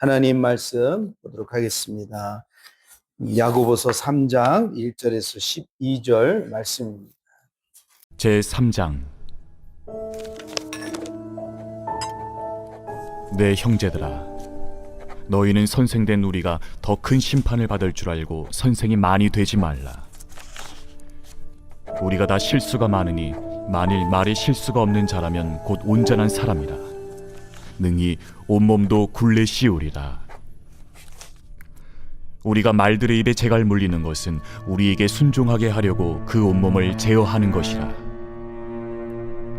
하나님 말씀 보도록 하겠습니다. 야고보서 3장 1절에서 12절 말씀입니다. 제3장. 내 형제들아, 너희는 선생된 우리가 더 큰 심판을 받을 줄 알고 선생이 많이 되지 말라. 우리가 다 실수가 많으니 만일 말에 실수가 없는 자라면 곧 온전한 사람이라. 능히 온몸도 굴레 씌우리라. 우리가 말들의 입에 재갈 물리는 것은 우리에게 순종하게 하려고 그 온몸을 제어하는 것이라.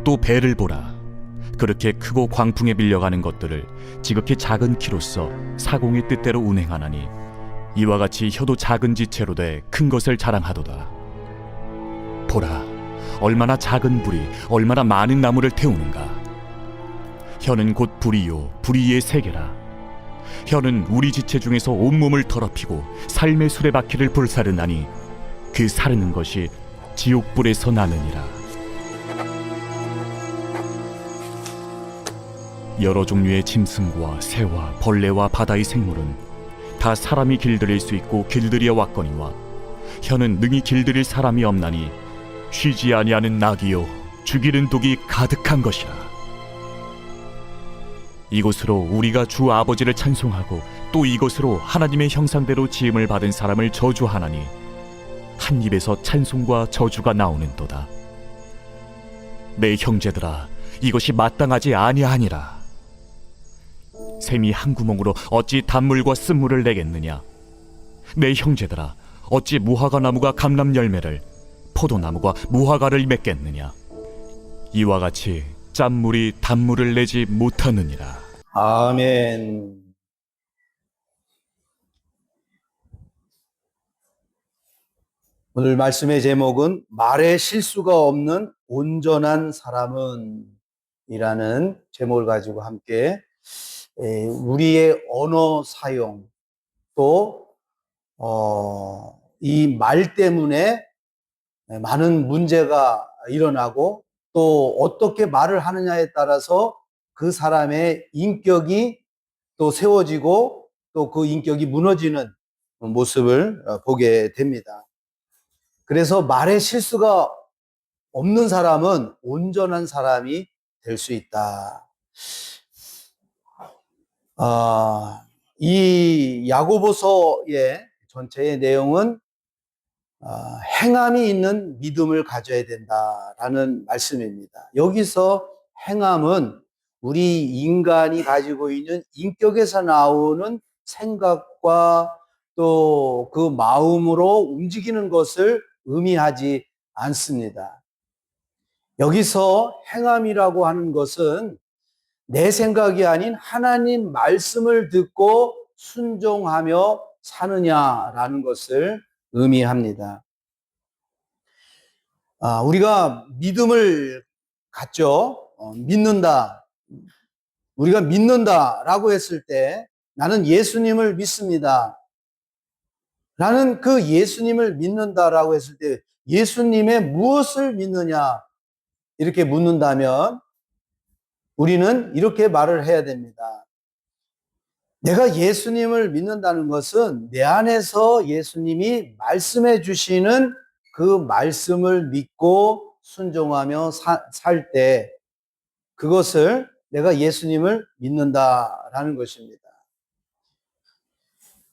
또 배를 보라. 그렇게 크고 광풍에 밀려가는 것들을 지극히 작은 키로서 사공의 뜻대로 운행하나니 이와 같이 혀도 작은 지체로 돼 큰 것을 자랑하도다. 보라, 얼마나 작은 불이 얼마나 많은 나무를 태우는가. 혀는 곧 불이요 불이의 세계라. 혀는 우리 지체 중에서 온몸을 더럽히고 삶의 수레바퀴를 불사르나니 그 사르는 것이 지옥불에서 나느니라. 여러 종류의 짐승과 새와 벌레와 바다의 생물은 다 사람이 길들일 수 있고 길들여 왔거니와 혀는 능히 길들일 사람이 없나니 쉬지 아니하는 낙이요 죽이는 독이 가득한 것이라. 이것으로 우리가 주 아버지를 찬송하고 또 이것으로 하나님의 형상대로 지음을 받은 사람을 저주하나니 한 입에서 찬송과 저주가 나오는도다. 내 형제들아, 이것이 마땅하지 아니하니라. 샘이 한 구멍으로 어찌 단물과 쓴물을 내겠느냐. 내 형제들아, 어찌 무화과 나무가 감람 열매를, 포도나무가 무화과를 맺겠느냐. 이와 같이 짠물이 단물을 내지 못하느니라. 아멘. 오늘 말씀의 제목은 말에 실수가 없는 온전한 사람은 이라는 제목을 가지고 함께 우리의 언어 사용 또 이 말 때문에 많은 문제가 일어나고 또 어떻게 말을 하느냐에 따라서 그 사람의 인격이 또 세워지고 또 그 인격이 무너지는 모습을 보게 됩니다. 그래서 말에 실수가 없는 사람은 온전한 사람이 될 수 있다. 이 야고보서의 전체의 내용은 행함이 있는 믿음을 가져야 된다라는 말씀입니다. 여기서 행함은 우리 인간이 가지고 있는 인격에서 나오는 생각과 또 그 마음으로 움직이는 것을 의미하지 않습니다. 여기서 행함이라고 하는 것은 내 생각이 아닌 하나님 말씀을 듣고 순종하며 사느냐라는 것을 의미합니다. 우리가 믿음을 갖죠. 믿는다. 우리가 믿는다라고 했을 때 나는 예수님을 믿습니다. 나는 그 예수님을 믿는다라고 했을 때 예수님의 무엇을 믿느냐 이렇게 묻는다면 우리는 이렇게 말을 해야 됩니다. 내가 예수님을 믿는다는 것은 내 안에서 예수님이 말씀해 주시는 그 말씀을 믿고 순종하며 살 때 그것을 내가 예수님을 믿는다라는 것입니다.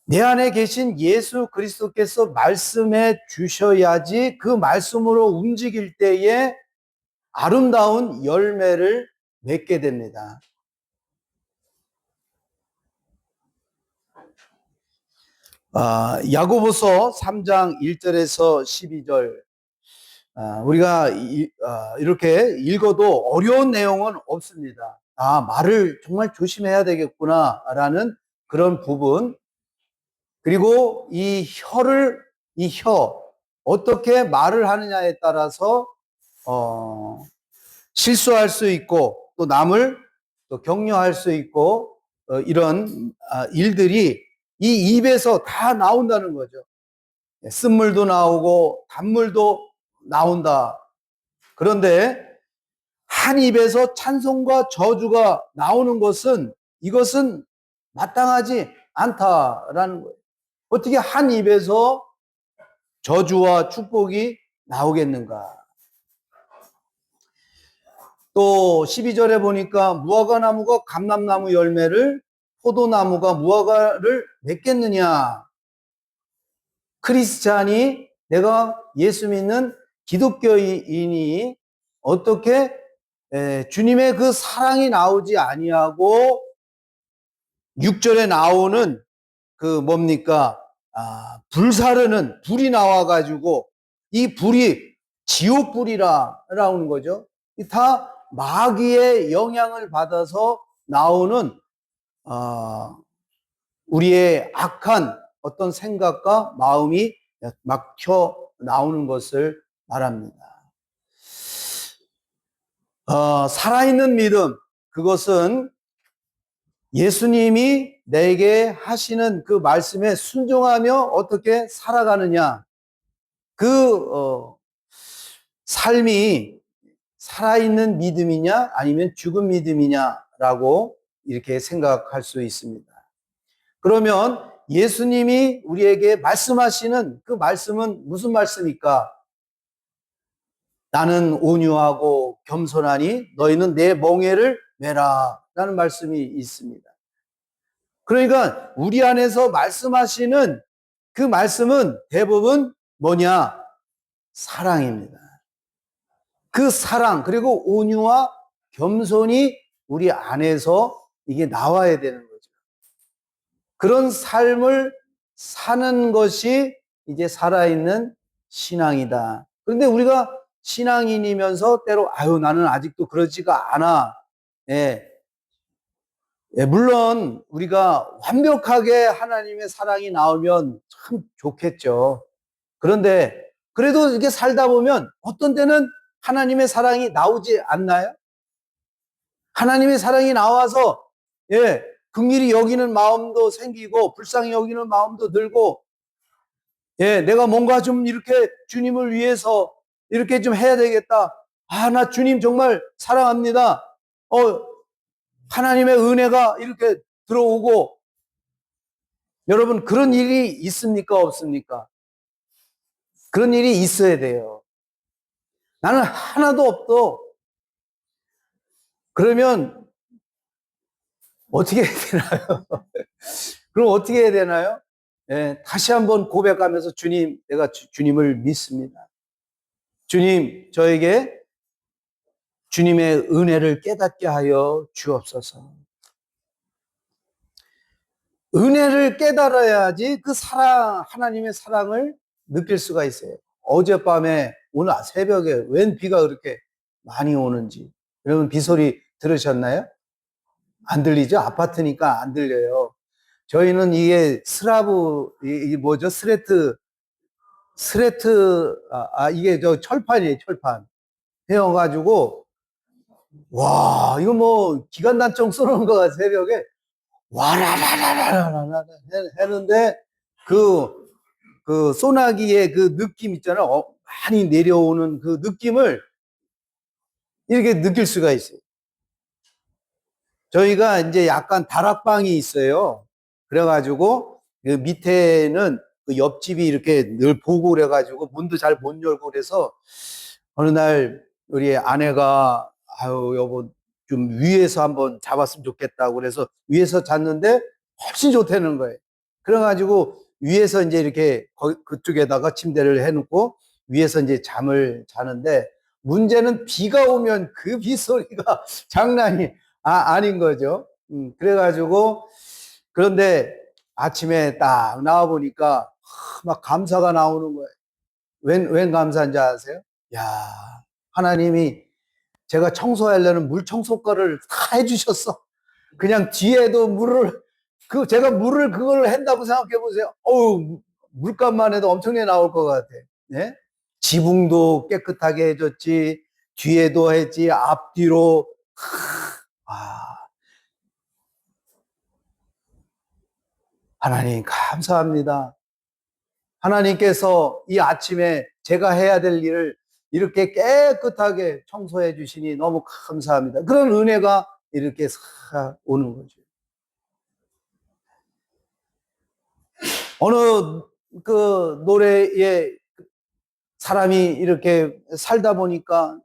내 안에 계신 예수 그리스도께서 말씀해 주셔야지 그 말씀으로 움직일 때에 아름다운 열매를 맺게 됩니다. 야고보서 3장 1절에서 12절 우리가 이렇게 읽어도 어려운 내용은 없습니다. 말을 정말 조심해야 되겠구나 라는 그런 부분, 그리고 이 혀 어떻게 말을 하느냐에 따라서 실수할 수 있고 또 남을 또 격려할 수 있고 이런 일들이 이 입에서 다 나온다는 거죠. 쓴물도 나오고 단물도 나온다. 그런데 한 입에서 찬송과 저주가 나오는 것은 이것은 마땅하지 않다라는 거예요. 어떻게 한 입에서 저주와 축복이 나오겠는가? 또 12절에 보니까 무화과 나무가 감람나무 열매를, 포도나무가 무화과를 맺겠느냐? 크리스찬이, 내가 예수 믿는 기독교인이 어떻게 주님의 그 사랑이 나오지 아니하고 6절에 나오는 그 뭡니까? 불사르는 불이 나와가지고 이 불이 지옥불이라는 거죠. 다 마귀의 영향을 받아서 나오는 우리의 악한 어떤 생각과 마음이 막혀 나오는 것을 말합니다. 살아있는 믿음, 그것은 예수님이 내게 하시는 그 말씀에 순종하며 어떻게 살아가느냐, 그 삶이 살아있는 믿음이냐 아니면 죽은 믿음이냐라고 이렇게 생각할 수 있습니다. 그러면 예수님이 우리에게 말씀하시는 그 말씀은 무슨 말씀입니까? 나는 온유하고 겸손하니 너희는 내 멍에를 메라 라는 말씀이 있습니다. 그러니까 우리 안에서 말씀하시는 그 말씀은 대부분 뭐냐? 사랑입니다. 그 사랑, 그리고 온유와 겸손이 우리 안에서 이게 나와야 되는 거죠. 그런 삶을 사는 것이 이제 살아있는 신앙이다. 그런데 우리가 신앙인이면서 때로 나는 아직도 그러지가 않아. 예. 물론 우리가 완벽하게 하나님의 사랑이 나오면 참 좋겠죠. 그런데 그래도 이렇게 살다 보면 어떤 때는 하나님의 사랑이 나오지 않나요? 하나님의 사랑이 나와서 긍휼히 여기는 마음도 생기고 불쌍히 여기는 마음도 들고, 내가 뭔가 좀 이렇게 주님을 위해서 이렇게 좀 해야 되겠다. 나 주님 정말 사랑합니다. 하나님의 은혜가 이렇게 들어오고. 여러분, 그런 일이 있습니까? 없습니까? 그런 일이 있어야 돼요. 나는 하나도 없어. 그러면 어떻게 해야 되나요? 그럼 어떻게 해야 되나요? 다시 한번 고백하면서 주님, 내가 주님을 믿습니다. 주님, 저에게 주님의 은혜를 깨닫게 하여 주옵소서. 은혜를 깨달아야지 그 사랑, 하나님의 사랑을 느낄 수가 있어요. 어젯밤에, 오늘 새벽에 웬 비가 그렇게 많이 오는지. 여러분, 비소리 들으셨나요? 안 들리죠? 아파트니까 안 들려요. 저희는 이게 스라브, 이게 뭐죠? 이게 저 철판이에요, 철판. 해가지고, 와, 이거 뭐, 기관단총 쏘는 거가 새벽에, 와라라라라라라 했는데, 그 소나기의 그 느낌 있잖아요. 많이 내려오는 그 느낌을 이렇게 느낄 수가 있어요. 저희가 이제 약간 다락방이 있어요. 그래가지고 그 밑에는 그 옆집이 이렇게 늘 보고 그래가지고 문도 잘 못 열고 그래서 어느 날 우리 아내가 여보 좀 위에서 한번 잡았으면 좋겠다고 그래서 위에서 잤는데 훨씬 좋다는 거예요. 그래가지고 위에서 이제 이렇게 그쪽에다가 침대를 해놓고 위에서 이제 잠을 자는데 문제는 비가 오면 그 빗소리가 장난이 아닌 거죠. 그래가지고 그런데 아침에 딱 나와 보니까 막 감사가 나오는 거예요. 웬 감사인지 아세요? 야, 하나님이 제가 청소하려는 물 청소거를 다 해주셨어. 그냥 뒤에도 제가 물을 그걸 한다고 생각해 보세요. 물값만 해도 엄청나게 나올 것 같아. 예? 지붕도 깨끗하게 해줬지, 뒤에도 했지, 앞뒤로. 하나님 감사합니다. 하나님께서 이 아침에 제가 해야 될 일을 이렇게 깨끗하게 청소해 주시니 너무 감사합니다. 그런 은혜가 이렇게 오는 거죠. 어느 그 노래에 사람이 이렇게 살다 보니까,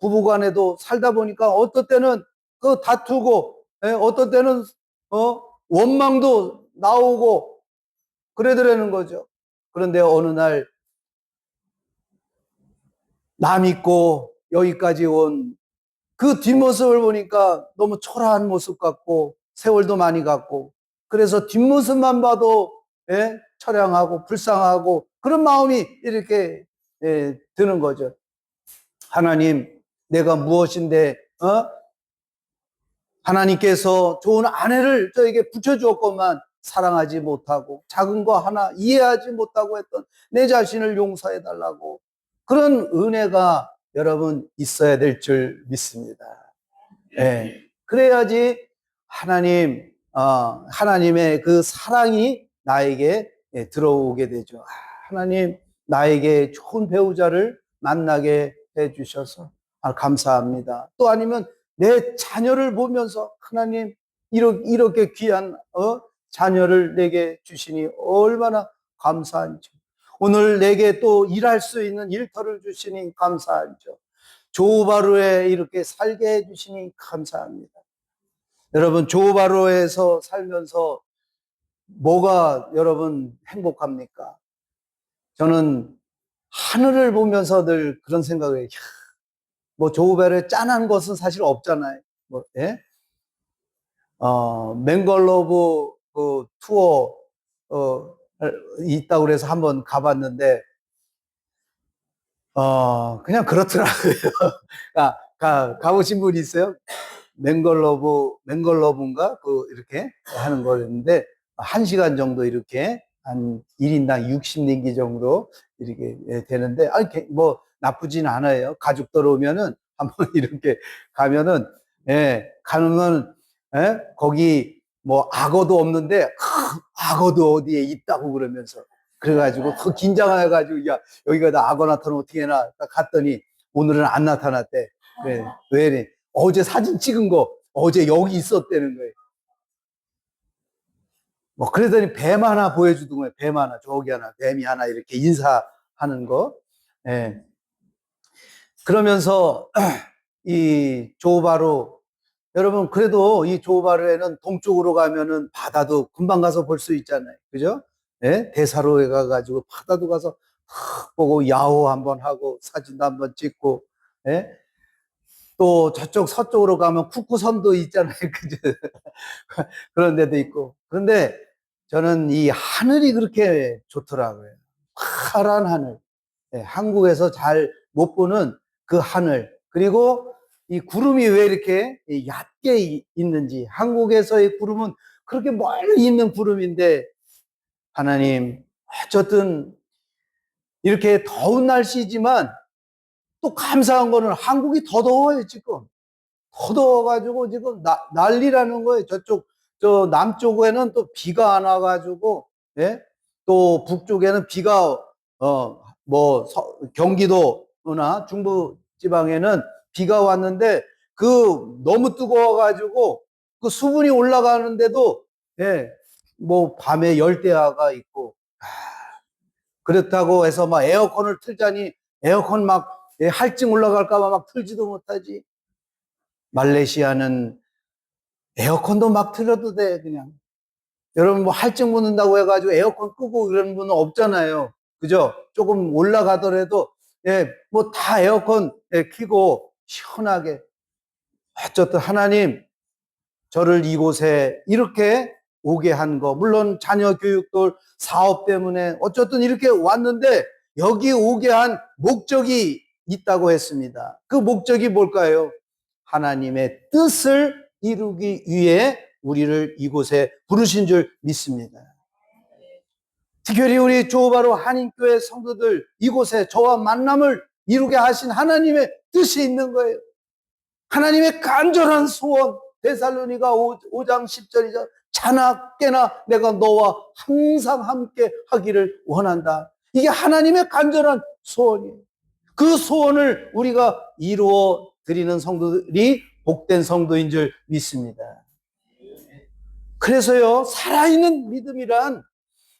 부부간에도 살다 보니까 어떤 때는 그 다투고, 어떤 때는, 원망도 나오고, 그래더라는 거죠. 그런데 어느 날, 나 믿고 여기까지 온 그 뒷모습을 보니까 너무 초라한 모습 같고, 세월도 많이 갔고, 그래서 뒷모습만 봐도, 처량하고, 불쌍하고, 그런 마음이 이렇게, 드는 거죠. 하나님, 내가 무엇인데, 하나님께서 좋은 아내를 저에게 붙여주었건만 사랑하지 못하고 작은 거 하나 이해하지 못하고 했던 내 자신을 용서해 달라고, 그런 은혜가 여러분 있어야 될 줄 믿습니다. 예. 그래야지 하나님의 그 사랑이 나에게 들어오게 되죠. 하나님, 나에게 좋은 배우자를 만나게 해 주셔서 감사합니다. 또 아니면 내 자녀를 보면서 하나님, 이렇게 귀한 자녀를 내게 주시니 얼마나 감사한지. 오늘 내게 또 일할 수 있는 일터를 주시니 감사하죠. 조바로에 이렇게 살게 해주시니 감사합니다. 여러분, 조바로에서 살면서 뭐가 여러분 행복합니까? 저는 하늘을 보면서 늘 그런 생각을 해요. 뭐 조바로에 짠한 것은 사실 없잖아요. 뭐, 예? 맹걸로브 그 투어 있다고 그래서 한번 가봤는데 그냥 그렇더라고요. 가보신 분 있어요? 맹걸로브인가? 이렇게 하는 거였는데, 1시간 정도 이렇게, 한 1인당 60링기 정도 이렇게 되는데, 뭐, 나쁘진 않아요. 가족들 오면은, 한번 이렇게 가면은, 가면, 거기, 뭐, 악어도 없는데, 악어도 어디에 있다고 그러면서. 그래가지고, 더 긴장해가지고, 야, 여기가 나 악어 나타나면 어떻게 해나? 딱 갔더니, 오늘은 안 나타났대. 왜 이래? 어제 사진 찍은 거 어제 여기 있었다는 거예요. 뭐 그러더니 뱀 하나 보여주던 거예요. 뱀 하나, 저기 하나, 뱀이 하나 이렇게 인사하는 거. 예. 그러면서 이 조바로, 여러분, 그래도 이 조바로에는 동쪽으로 가면은 바다도 금방 가서 볼 수 있잖아요. 그죠? 예? 대사로에 가가지고 바다도 가서 보고 야호 한번 하고 사진도 한번 찍고, 예? 또 저쪽 서쪽으로 가면 쿠쿠섬도 있잖아요. 그죠? 그런 데도 있고. 그런데 저는 이 하늘이 그렇게 좋더라고요. 파란 하늘. 한국에서 잘 못 보는 그 하늘. 그리고 이 구름이 왜 이렇게 얕게 있는지. 한국에서의 구름은 그렇게 멀리 있는 구름인데, 하나님, 어쨌든 이렇게 더운 날씨지만 또 감사한 거는 한국이 더 더워요, 지금. 더 더워가지고 지금 난리라는 거예요. 저 남쪽에는 또 비가 안 와가지고, 예? 또 북쪽에는 비가, 경기도나 중부 지방에는 비가 왔는데, 너무 뜨거워가지고, 그 수분이 올라가는데도, 뭐, 밤에 열대야가 있고, 그렇다고 해서 막 에어컨을 틀자니, 에어컨 막, 할증 올라갈까봐 막 틀지도 못하지. 말레이시아는 에어컨도 막 틀어도 돼, 그냥. 여러분, 뭐 할증 붙는다고 해가지고 에어컨 끄고 그런 분은 없잖아요. 그죠? 조금 올라가더라도, 뭐 다 에어컨 켜고 시원하게. 어쨌든 하나님, 저를 이곳에 이렇게 오게 한 거, 물론 자녀 교육도 사업 때문에 어쨌든 이렇게 왔는데, 여기 오게 한 목적이 있다고 했습니다. 그 목적이 뭘까요? 하나님의 뜻을 이루기 위해 우리를 이곳에 부르신 줄 믿습니다. 특별히 우리 조바로 한인교회 성도들, 이곳에 저와 만남을 이루게 하신 하나님의 뜻이 있는 거예요. 하나님의 간절한 소원, 데살로니가 5장 10절이죠. 자나 깨나 내가 너와 항상 함께 하기를 원한다. 이게 하나님의 간절한 소원이에요. 그 소원을 우리가 이루어 드리는 성도들이 복된 성도인 줄 믿습니다. 그래서요, 살아있는 믿음이란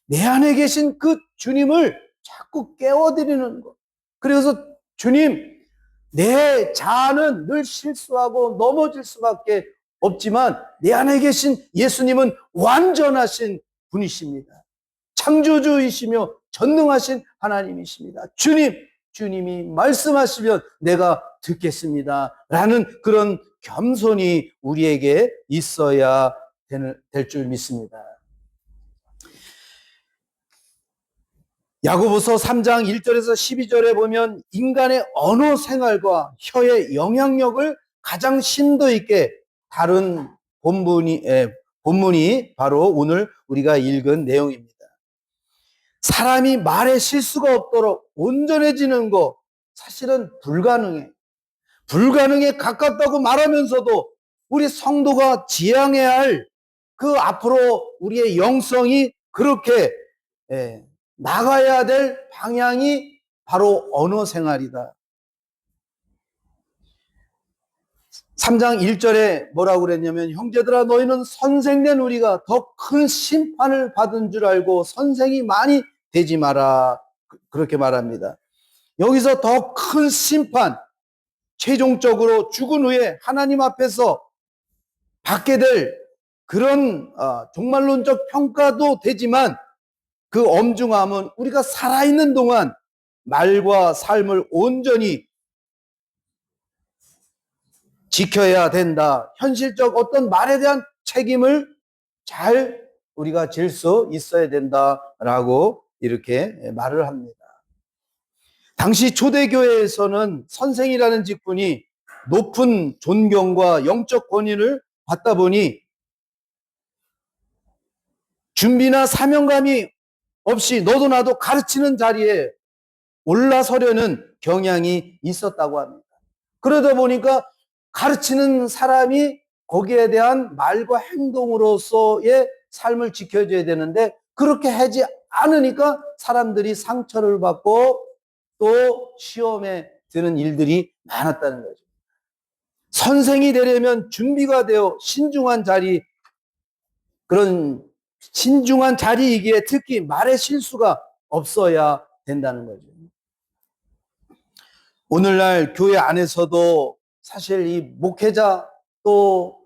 내 안에 계신 그 주님을 자꾸 깨워드리는 것. 그래서 주님, 내 자아는 늘 실수하고 넘어질 수밖에 없지만 내 안에 계신 예수님은 완전하신 분이십니다. 창조주이시며 전능하신 하나님이십니다. 주님이 말씀하시면 내가 듣겠습니다. 라는 그런 겸손이 우리에게 있어야 될 줄 믿습니다. 야고보서 3장 1절에서 12절에 보면 인간의 언어 생활과 혀의 영향력을 가장 심도 있게 다룬 본문이 바로 오늘 우리가 읽은 내용입니다. 사람이 말에 실수가 없도록 온전해지는 거 사실은 불가능해. 불가능에 가깝다고 말하면서도 우리 성도가 지향해야 할 그 앞으로 우리의 영성이 그렇게 나가야 될 방향이 바로 언어 생활이다. 3장 1절에 뭐라고 그랬냐면 형제들아 너희는 선생된 우리가 더 큰 심판을 받은 줄 알고 선생이 많이 되지 마라. 그렇게 말합니다. 여기서 더 큰 심판, 최종적으로 죽은 후에 하나님 앞에서 받게 될 그런 종말론적 평가도 되지만 그 엄중함은 우리가 살아있는 동안 말과 삶을 온전히 지켜야 된다. 현실적 어떤 말에 대한 책임을 잘 우리가 질 수 있어야 된다라고 이렇게 말을 합니다. 당시 초대교회에서는 선생이라는 직분이 높은 존경과 영적 권위를 받다 보니 준비나 사명감이 없이 너도 나도 가르치는 자리에 올라서려는 경향이 있었다고 합니다. 그러다 보니까 가르치는 사람이 거기에 대한 말과 행동으로서의 삶을 지켜줘야 되는데 그렇게 하지 않으니까 사람들이 상처를 받고 또 시험에 드는 일들이 많았다는 거죠. 선생이 되려면 준비가 되어 그런 신중한 자리이기에 특히 말의 실수가 없어야 된다는 거죠. 오늘날 교회 안에서도 사실 이 목회자 또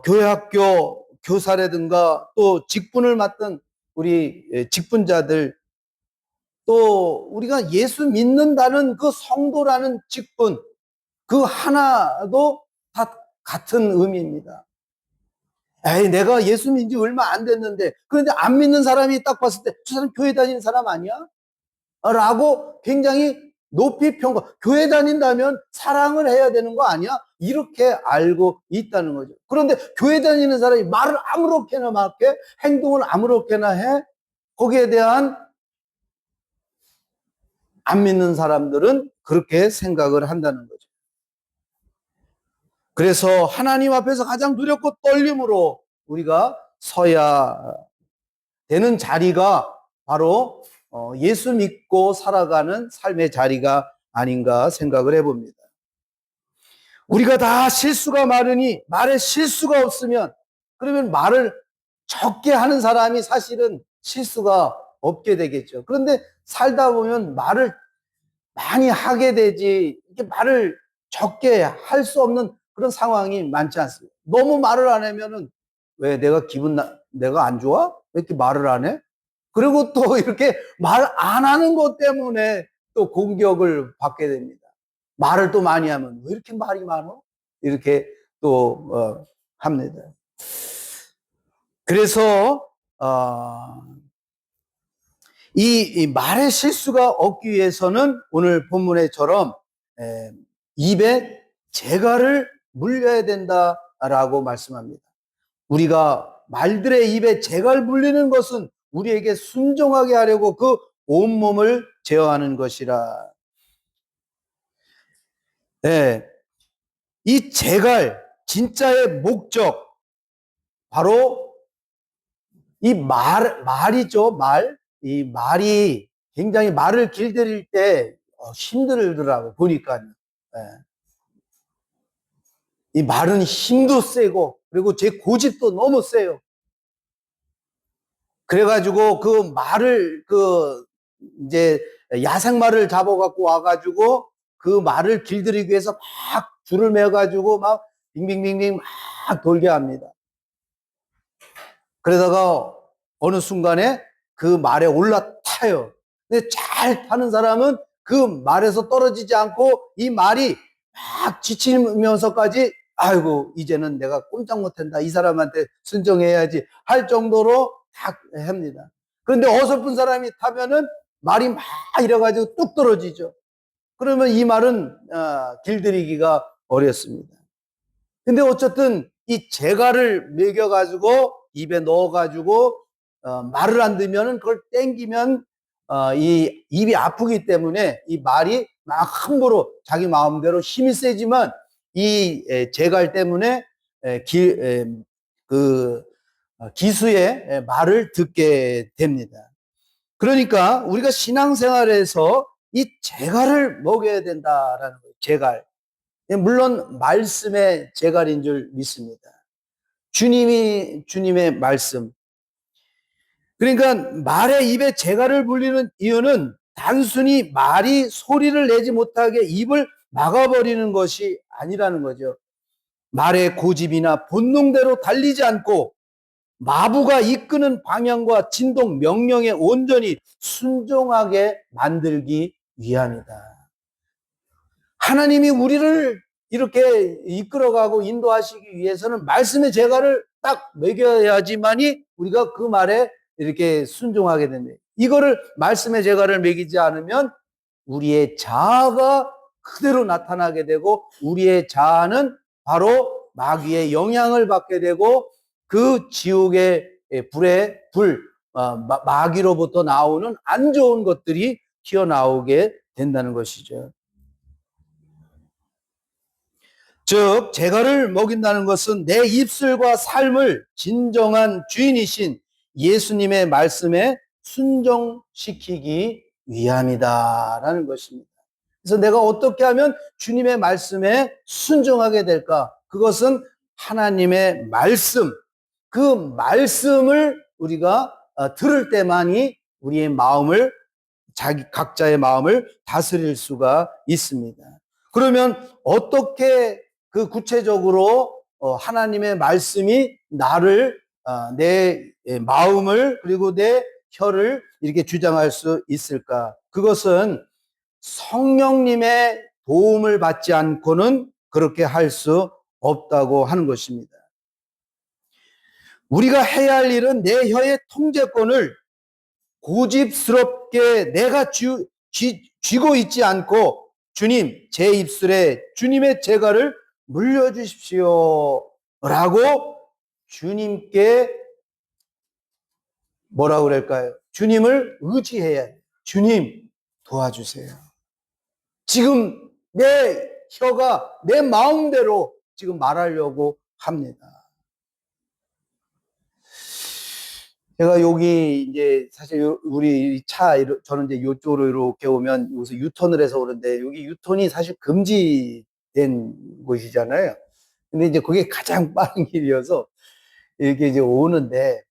교회 학교 교사라든가 또 직분을 맡은 우리 직분자들 또 우리가 예수 믿는다는 그 성도라는 직분 그 하나도 다 같은 의미입니다. 에이, 내가 예수 믿은 지 얼마 안 됐는데 그런데 안 믿는 사람이 딱 봤을 때 저 사람 교회 다니는 사람 아니야? 라고 굉장히 높이 평가. 교회 다닌다면 사랑을 해야 되는 거 아니야? 이렇게 알고 있다는 거죠. 그런데 교회 다니는 사람이 말을 아무렇게나 막 해, 행동을 아무렇게나 해. 거기에 대한 안 믿는 사람들은 그렇게 생각을 한다는 거죠. 그래서 하나님 앞에서 가장 두렵고 떨림으로 우리가 서야 되는 자리가 바로 예수 믿고 살아가는 삶의 자리가 아닌가 생각을 해봅니다. 우리가 다 실수가 많으니 말에 실수가 없으면 그러면 말을 적게 하는 사람이 사실은 실수가 없게 되겠죠. 그런데 살다 보면 말을 많이 하게 되지 이렇게 말을 적게 할 수 없는 그런 상황이 많지 않습니다. 너무 말을 안 하면은 왜 내가 안 좋아? 왜 이렇게 말을 안 해? 그리고 또 이렇게 말 안 하는 것 때문에 또 공격을 받게 됩니다. 말을 또 많이 하면 왜 이렇게 말이 많어? 이렇게 또 합니다. 그래서 이 말의 실수가 없기 위해서는 오늘 본문에처럼 입에 재갈을 물려야 된다라고 말씀합니다. 우리가 말들의 입에 재갈 물리는 것은 우리에게 순종하게 하려고 그 온몸을 제어하는 것이라. 네. 이 재갈 진짜의 목적 바로 이 말이죠. 이 말이 굉장히 말을 길들일 때 힘들더라고 보니까요. 네. 이 말은 힘도 세고 그리고 제 고집도 너무 세요. 그래가지고 그 말을 이제 야생말을 잡아갖고 와가지고 그 말을 길들이기 위해서 막 줄을 매가지고 막 빙빙빙빙 막 돌게 합니다. 그러다가 어느 순간에 그 말에 올라타요. 근데 잘 타는 사람은 그 말에서 떨어지지 않고 이 말이 막 지치면서까지 아이고 이제는 내가 꼼짝 못한다. 이 사람한테 순종해야지 할 정도로 딱 합니다. 그런데 어설픈 사람이 타면은 말이 막 이래가지고 뚝 떨어지죠. 그러면 이 말은 길들이기가 어렵습니다. 근데 어쨌든 이 재갈을 먹여가지고 입에 넣어가지고 말을 안 들면은 그걸 땡기면 이 입이 아프기 때문에 이 말이 막 함부로 자기 마음대로 힘이 세지만 이 재갈 때문에 그 기수의 말을 듣게 됩니다. 그러니까 우리가 신앙생활에서 이 재갈을 먹여야 된다라는 거예요. 재갈. 물론 말씀의 재갈인 줄 믿습니다. 주님의 말씀. 그러니까 말의 입에 재갈을 불리는 이유는 단순히 말이 소리를 내지 못하게 입을 막아버리는 것이 아니라는 거죠. 말의 고집이나 본능대로 달리지 않고 마부가 이끄는 방향과 진동, 명령에 온전히 순종하게 만들기 위함이다. 하나님이 우리를 이렇게 이끌어가고 인도하시기 위해서는 말씀의 재갈을 딱 먹여야지만이 우리가 그 말에 이렇게 순종하게 됩니다. 이거를 말씀의 재갈을 먹이지 않으면 우리의 자아가 그대로 나타나게 되고 우리의 자아는 바로 마귀의 영향을 받게 되고 그 지옥의 마귀로부터 나오는 안 좋은 것들이 튀어나오게 된다는 것이죠. 즉 재갈을 먹인다는 것은 내 입술과 삶을 진정한 주인이신 예수님의 말씀에 순종시키기 위함이다라는 것입니다. 그래서 내가 어떻게 하면 주님의 말씀에 순종하게 될까? 그것은 하나님의 말씀, 그 말씀을 우리가 들을 때만이 우리의 마음을 각자의 마음을 다스릴 수가 있습니다. 그러면 어떻게 그 구체적으로 하나님의 말씀이 나를 내 마음을 그리고 내 혀를 이렇게 주장할 수 있을까? 그것은 성령님의 도움을 받지 않고는 그렇게 할 수 없다고 하는 것입니다. 우리가 해야 할 일은 내 혀의 통제권을 고집스럽게 내가 쥐고 있지 않고 주님, 제 입술에 주님의 재갈을 물려주십시오 라고 주님께 뭐라고 그럴까요? 주님을 의지해야 해요. 주님 도와주세요. 지금 내 혀가 내 마음대로 지금 말하려고 합니다. 제가 여기 이제 사실 우리 차 저는 이제 이쪽으로 이렇게 오면 여기서 유턴을 해서 오는데 여기 유턴이 사실 금지된 곳이잖아요. 근데 이제 그게 가장 빠른 길이어서 이렇게 이제 오는데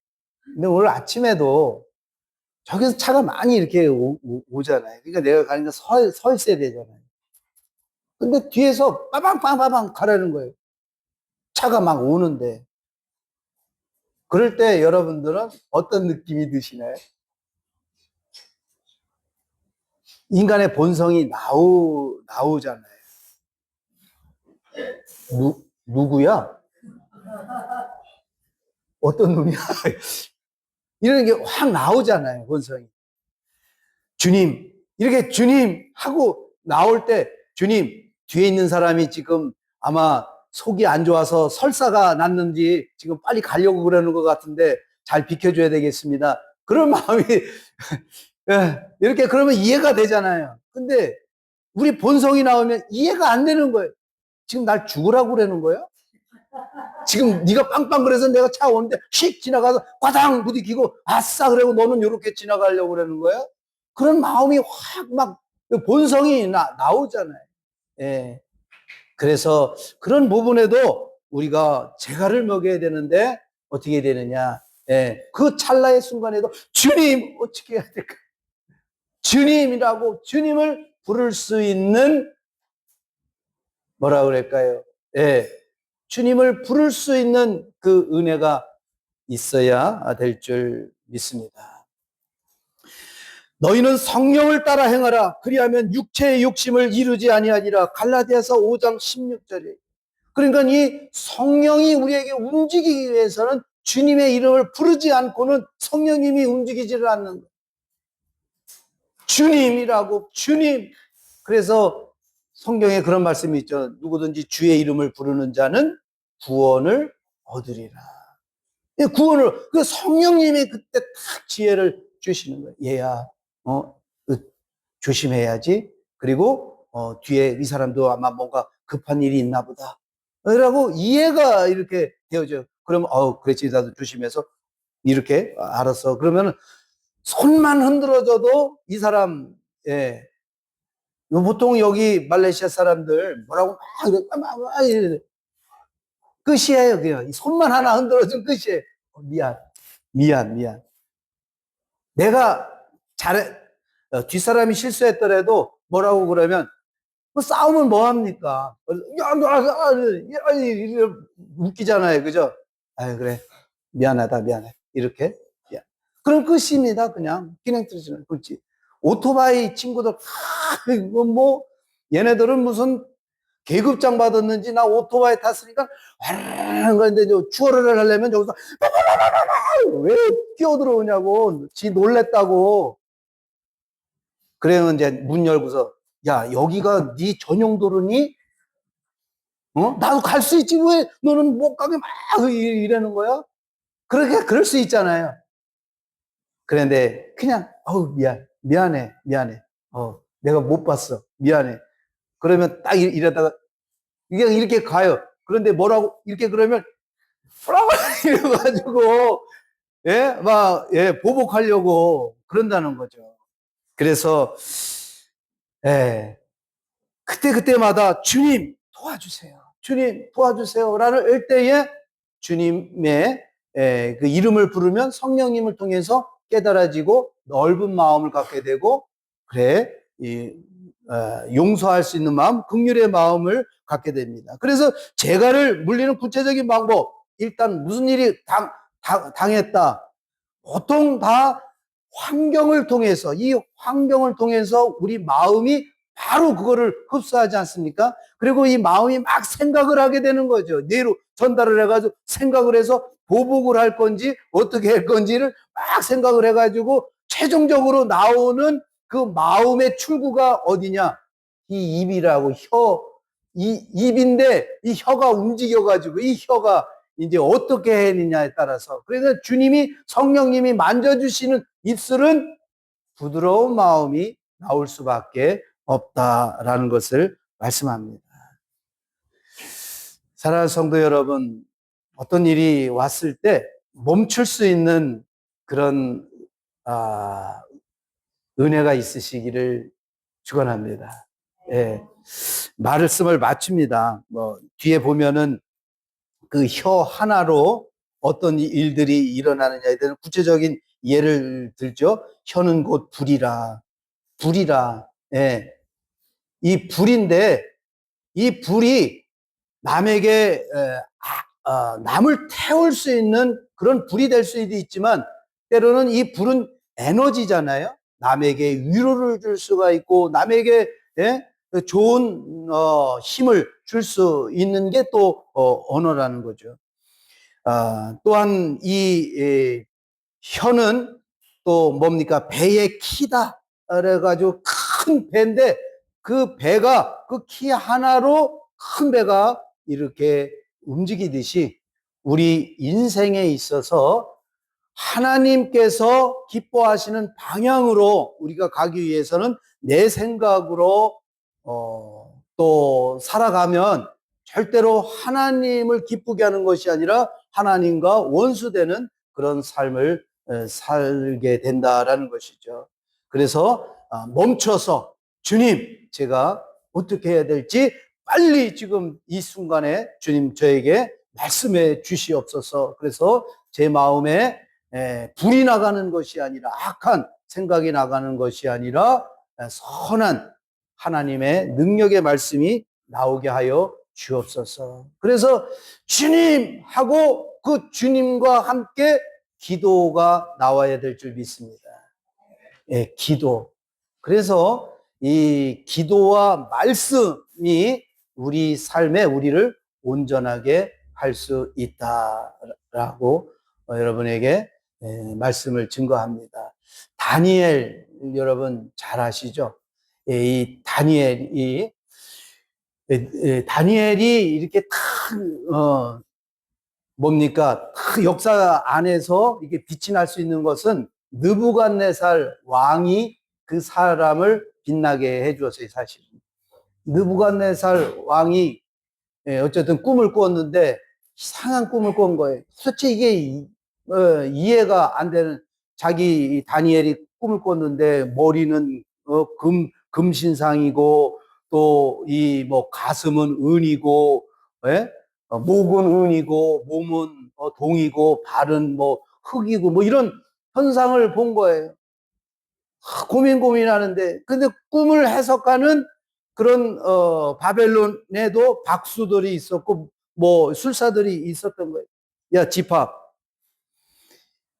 근데 오늘 아침에도 저기서 차가 많이 이렇게 오잖아요. 그러니까 내가 가니까 서 있어야 되잖아요. 근데 뒤에서 빠방빠방 가라는 거예요. 차가 막 오는데. 그럴 때 여러분들은 어떤 느낌이 드시나요? 인간의 본성이 나오잖아요. 누구야? 어떤 놈이야? 이런 게 확 나오잖아요, 본성이. 주님, 이렇게 주님 하고 나올 때, 주님, 뒤에 있는 사람이 지금 아마 속이 안 좋아서 설사가 났는지 지금 빨리 가려고 그러는 것 같은데 잘 비켜줘야 되겠습니다. 그런 마음이, 이렇게 그러면 이해가 되잖아요. 근데 우리 본성이 나오면 이해가 안 되는 거예요. 지금 날 죽으라고 그러는 거예요? 지금 네가 빵빵 그래서 내가 차 오는데 휙 지나가서 과당 부딪히고 아싸 그러고 너는 이렇게 지나가려고 그러는 거예요? 그런 마음이 확 막 본성이 나오잖아요. 예. 그래서 그런 부분에도 우리가 재갈을 먹여야 되는데 어떻게 되느냐? 예, 그 찰나의 순간에도 주님 어떻게 해야 될까? 주님이라고 주님을 부를 수 있는 뭐라 그럴까요? 예, 주님을 부를 수 있는 그 은혜가 있어야 될 줄 믿습니다. 너희는 성령을 따라 행하라. 그리하면 육체의 욕심을 이루지 아니하리라. 갈라디아서 5장 16절에. 그러니까 이 성령이 우리에게 움직이기 위해서는 주님의 이름을 부르지 않고는 성령님이 움직이지를 않는 거예요. 주님이라고, 주님. 그래서 성경에 그런 말씀이 있죠. 누구든지 주의 이름을 부르는 자는 구원을 얻으리라. 구원을, 그 성령님이 그때 딱 지혜를 주시는 거예요. 얘야, 조심해야지. 그리고, 뒤에 이 사람도 아마 뭔가 급한 일이 있나 보다. 라고 이해가 이렇게 되어져요. 그러면, 그렇지. 나도 조심해서 이렇게 알았어. 그러면 손만 흔들어줘도 이 사람, 예. 보통 여기 말레이시아 사람들 뭐라고 막 이래. 끝이에요, 그냥. 손만 하나 흔들어주면 끝이에요. 미안. 내가 뒷사람이 실수했더라도 뭐라고 그러면, 뭐 싸우면 뭐합니까? 웃기잖아요, 그죠? 아유, 그래. 미안해. 이렇게. 그럼 끝입니다, 그냥. 기능 틀어지는 끝이. 오토바이 친구들, 뭐, 얘네들은 무슨 계급장 받았는지 나 오토바이 탔으니까 그런데 추월을 하려면 여기서 왜 뛰어들어오냐고 지 놀랬다고. 그래요. 이제 문 열고서 야 여기가 네 전용 도로니? 나도 갈 수 있지 왜 너는 못 가게 막 이러는 거야? 그럴 수 있잖아요. 그런데 그냥 미안해 내가 못 봤어 미안해. 그러면 딱 이러다가 그냥 이렇게 가요. 그런데 뭐라고 이렇게 그러면 이래가지고 보복하려고 그런다는 거죠. 그래서 그때마다 주님 도와주세요 라는 할 때에 주님의 그 이름을 부르면 성령님을 통해서 깨달아지고 넓은 마음을 갖게 되고 그래 용서할 수 있는 마음, 긍휼의 마음을 갖게 됩니다. 그래서 재갈을 물리는 구체적인 방법, 일단 무슨 일이 당했다. 보통 다 환경을 통해서, 이 환경을 통해서 우리 마음이 바로 그거를 흡수하지 않습니까? 그리고 이 마음이 막 생각을 하게 되는 거죠. 뇌로 전달을 해가지고 생각을 해서 보복을 할 건지 어떻게 할 건지를 막 생각을 해가지고 최종적으로 나오는 그 마음의 출구가 어디냐? 이 입이라고 입인데 이 혀가 움직여가지고 이 혀가 이제 어떻게 해느냐에 따라서 그래서 주님이 성령님이 만져주시는 입술은 부드러운 마음이 나올 수밖에 없다라는 것을 말씀합니다. 사랑하는 성도 여러분, 어떤 일이 왔을 때 멈출 수 있는 그런 은혜가 있으시기를 축원합니다. 예. 말씀을 마칩니다. 뒤에 보면은 그 혀 하나로 어떤 일들이 일어나느냐에 대한 구체적인 예를 들죠. 혀는 곧 불이라. 예. 이 불인데 이 불이 남에게 남을 태울 수 있는 그런 불이 될 수도 있지만 때로는 이 불은 에너지잖아요. 남에게 위로를 줄 수가 있고 남에게 좋은 힘을 줄 수 있는 게 또 언어라는 거죠. 또한 이 혀는 또 뭡니까? 배의 키다. 그래가지고 큰 배인데 그 배가 그 키 하나로 큰 배가 이렇게 움직이듯이 우리 인생에 있어서 하나님께서 기뻐하시는 방향으로 우리가 가기 위해서는 내 생각으로 또 살아가면 절대로 하나님을 기쁘게 하는 것이 아니라 하나님과 원수되는 그런 삶을 살게 된다라는 것이죠. 그래서 멈춰서 주님 제가 어떻게 해야 될지 빨리 지금 이 순간에 주님 저에게 말씀해 주시옵소서. 그래서 제 마음에 불이 나가는 것이 아니라, 악한 생각이 나가는 것이 아니라 선한 하나님의 능력의 말씀이 나오게 하여 주옵소서. 그래서 주님 하고 그 주님과 함께 기도가 나와야 될 줄 믿습니다. 기도. 그래서 이 기도와 말씀이 우리 삶에 우리를 온전하게 할 수 있다라고 여러분에게 말씀을 증거합니다. 다니엘 여러분 잘 아시죠? 이 다니엘이 이렇게 탁 뭡니까? 탁 역사 안에서 이게 빛이 날 수 있는 것은 느부갓네살 왕이 그 사람을 빛나게 해주었어요, 사실. 느부갓네살 왕이 어쨌든 꿈을 꾸었는데 이상한 꿈을 꾼 거예요. 도대체 이게 이해가 안 되는, 자기 다니엘이 꿈을 꿨는데 머리는 금신상이고 또 이 뭐 가슴은 은이고, 목은 은이고 몸은 동이고 발은 뭐 흙이고 뭐 이런 현상을 본 거예요. 고민하는데, 근데 꿈을 해석하는 그런 바벨론에도 박수들이 있었고 뭐 술사들이 있었던 거예요. 야, 집합,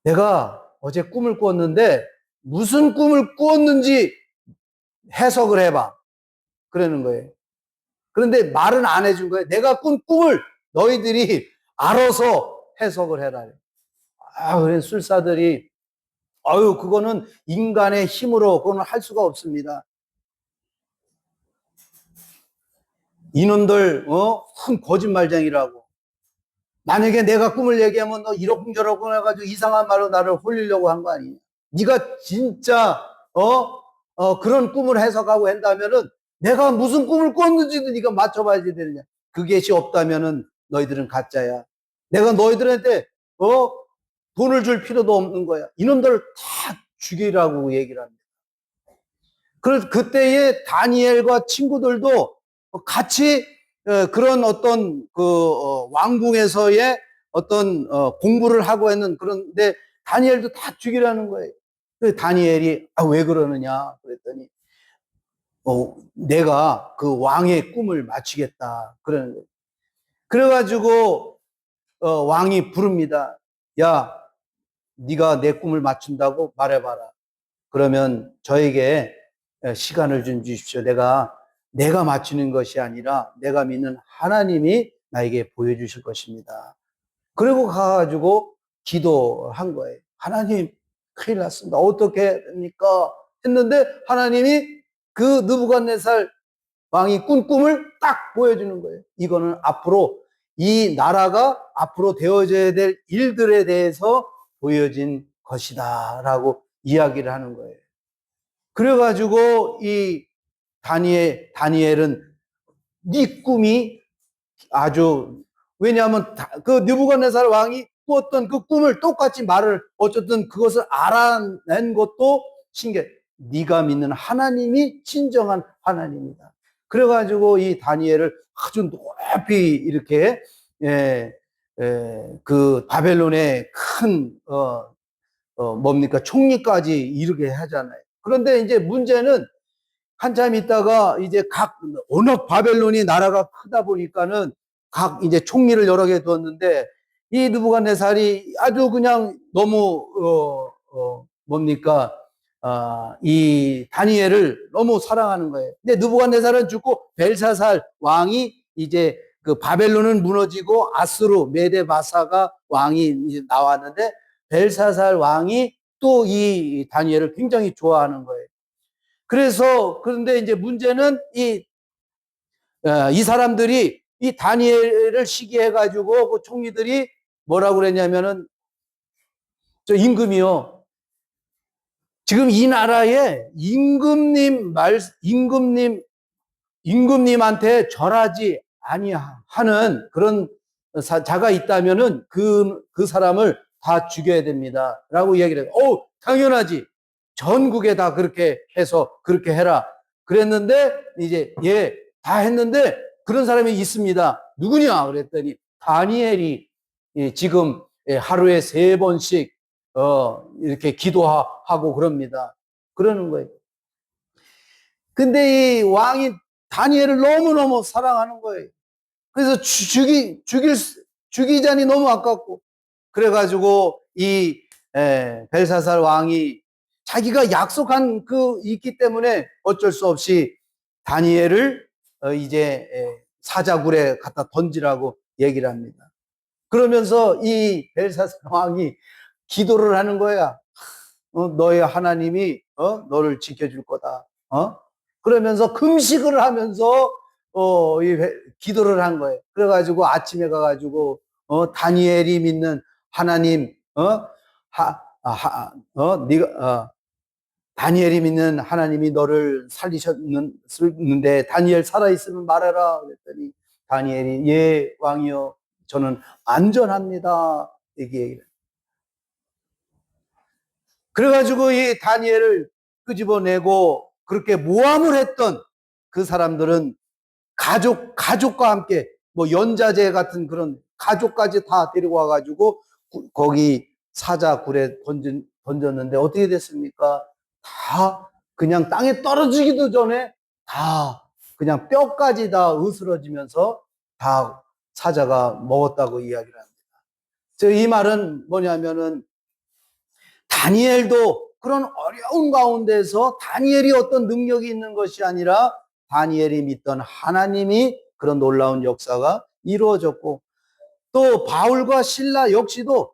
내가 어제 꿈을 꿨는데 무슨 꿈을 꾸었는지 해석을 해봐, 그러는 거예요. 그런데 말은 안 해준 거예요. 내가 꾼 꿈을 너희들이 알아서 해석을 해라. 그래 술사들이, 그거는 인간의 힘으로 그거는 할 수가 없습니다. 이놈들 큰 거짓말쟁이라고. 만약에 내가 꿈을 얘기하면 너 이러쿵저러쿵 해가지고 이상한 말로 나를 홀리려고 한 거 아니냐. 네가 진짜 그런 꿈을 해석하고 한다면은 내가 무슨 꿈을 꿨는지도 네가 맞춰봐야지 되느냐. 그것이 없다면은 너희들은 가짜야. 내가 너희들한테 돈을 줄 필요도 없는 거야. 이놈들을 다 죽이라고 얘기를 합니다. 그래서 그때의 다니엘과 친구들도 같이 그런 어떤 왕궁에서의 어떤 공부를 하고 했는, 그런데 다니엘도 다 죽이라는 거예요. 그래서 다니엘이 왜 그러느냐 그랬더니 내가 그 왕의 꿈을 맞추겠다 그러는 거예요. 그래가지고 왕이 부릅니다. 야, 네가 내 꿈을 맞춘다고 말해봐라. 그러면 저에게 시간을 좀 주십시오. 내가 맞추는 것이 아니라 내가 믿는 하나님이 나에게 보여주실 것입니다. 그리고 가가지고 기도한 거예요. 하나님, 큰일 났습니다. 어떻게 됩니까? 했는데 하나님이 그 느부갓네살 왕이 꾼 꿈을 딱 보여주는 거예요. 이거는 앞으로 이 나라가 앞으로 되어져야 될 일들에 대해서 보여진 것이다 라고 이야기를 하는 거예요. 그래가지고 이 다니엘은 네 꿈이 아주, 왜냐하면 그 느부갓네살 왕이 꾸었던 그 꿈을 똑같이 말을, 어쨌든 그것을 알아낸 것도 신기해. 네가 믿는 하나님이 진정한 하나님이다. 그래가지고 이 다니엘을 아주 높이 이렇게 그 바벨론의 큰 뭡니까 총리까지 이르게 하잖아요. 그런데 이제 문제는 한참 있다가 이제 워낙 바벨론이 나라가 크다 보니까는 각 이제 총리를 여러 개 두었는데 이 느부갓네살이 아주 그냥 너무 뭡니까 이 다니엘을 너무 사랑하는 거예요. 근데 느부갓네살은 죽고 벨사살 왕이 이제 그 바벨론은 무너지고 아수르 메데바사가 왕이 이제 나왔는데 벨사살 왕이 또 이 다니엘을 굉장히 좋아하는 거예요. 그런데 이제 문제는 이 사람들이 이 다니엘을 시기해가지고 그 총리들이 뭐라고 그랬냐면은, 저 임금이요, 지금 이 나라에 임금님한테 절하지 아니하는 그런 자가 있다면은 그 사람을 다 죽여야 됩니다 라고 이야기를 해요. 당연하지, 전국에 다 그렇게 해서 그렇게 해라 그랬는데 이제 다 했는데 그런 사람이 있습니다. 누구냐 그랬더니 다니엘이 지금 하루에 3번씩 이렇게 기도하고 그럽니다. 그러는 거예요. 근데 이 왕이 다니엘을 너무너무 사랑하는 거예요. 그래서 죽이자니 너무 아깝고, 그래가지고 벨사살 왕이 자기가 약속한 있기 때문에 어쩔 수 없이 다니엘을 이제 사자굴에 갖다 던지라고 얘기를 합니다. 그러면서 이 벨사살 왕이 기도를 하는 거야. 너의 하나님이 너를 지켜줄 거다. 그러면서 금식을 하면서 기도를 한 거예요. 그래가지고 아침에 가가지고 다니엘이 믿는 하나님, 네가 다니엘이 믿는 하나님이 너를 살리셨는데 다니엘 살아있으면 말해라. 그랬더니 다니엘이 예 왕이여 저는 안전합니다. 얘기해요. 그래가지고 이 다니엘을 끄집어내고 그렇게 모함을 했던 그 사람들은 가족과 함께 뭐 연자제 같은 그런 가족까지 다 데리고 와가지고 거기 사자굴에 던졌는데 어떻게 됐습니까? 다 그냥 땅에 떨어지기도 전에 다 그냥 뼈까지 다 으스러지면서 다 사자가 먹었다고 이야기를 합니다. 이 말은 뭐냐면은 다니엘도 그런 어려운 가운데서 다니엘이 어떤 능력이 있는 것이 아니라 다니엘이 믿던 하나님이 그런 놀라운 역사가 이루어졌고, 또 바울과 실라 역시도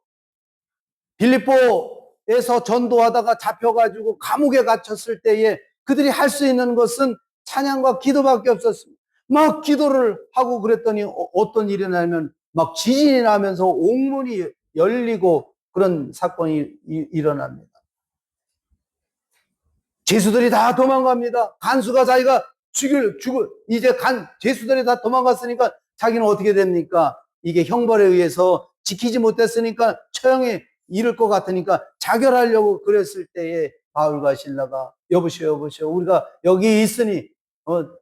빌립보에서 전도하다가 잡혀가지고 감옥에 갇혔을 때에 그들이 할 수 있는 것은 찬양과 기도밖에 없었습니다. 막 기도를 하고 그랬더니 어떤 일이 나면 막 지진이 나면서 옥문이 열리고 그런 사건이 일어납니다. 죄수들이 다 도망갑니다. 간수가 자기가 이제 죄수들이 다 도망갔으니까 자기는 어떻게 됩니까? 이게 형벌에 의해서 지키지 못했으니까 처형에 이를 것 같으니까 자결하려고 그랬을 때에 바울과 실라가 여보시오 우리가 여기 있으니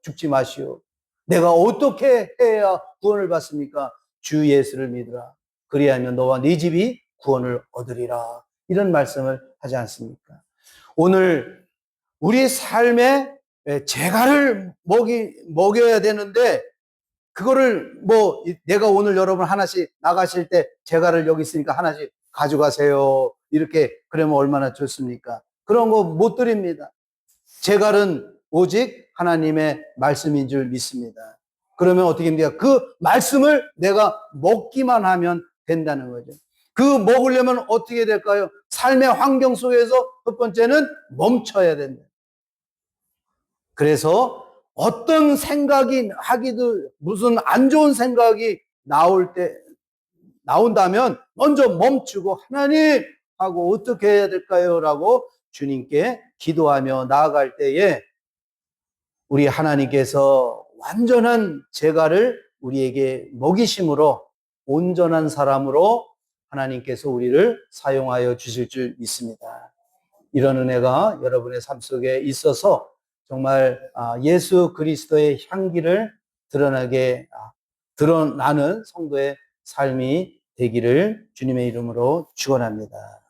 죽지 마시오. 내가 어떻게 해야 구원을 받습니까? 주 예수를 믿으라. 그리하면 너와 네 집이 구원을 얻으리라. 이런 말씀을 하지 않습니까? 오늘 우리 삶에 재갈을 먹여야 되는데, 그거를 내가 오늘 여러분 하나씩 나가실 때 재갈을 여기 있으니까 하나씩 가져가세요. 이렇게 그러면 얼마나 좋습니까? 그런 거 못 드립니다. 재갈은 오직 하나님의 말씀인 줄 믿습니다. 그러면 어떻게 됩니까? 그 말씀을 내가 먹기만 하면 된다는 거죠. 그 먹으려면 어떻게 될까요? 삶의 환경 속에서 첫 번째는 멈춰야 된다. 그래서 어떤 생각이 무슨 안 좋은 생각이 나온다면 먼저 멈추고 하나님 하고 어떻게 해야 될까요? 라고 주님께 기도하며 나아갈 때에 우리 하나님께서 완전한 재갈을 우리에게 먹이심으로 온전한 사람으로 하나님께서 우리를 사용하여 주실 줄 믿습니다. 이런 은혜가 여러분의 삶 속에 있어서 정말 예수 그리스도의 향기를 드러나는 성도의 삶이 되기를 주님의 이름으로 축원합니다.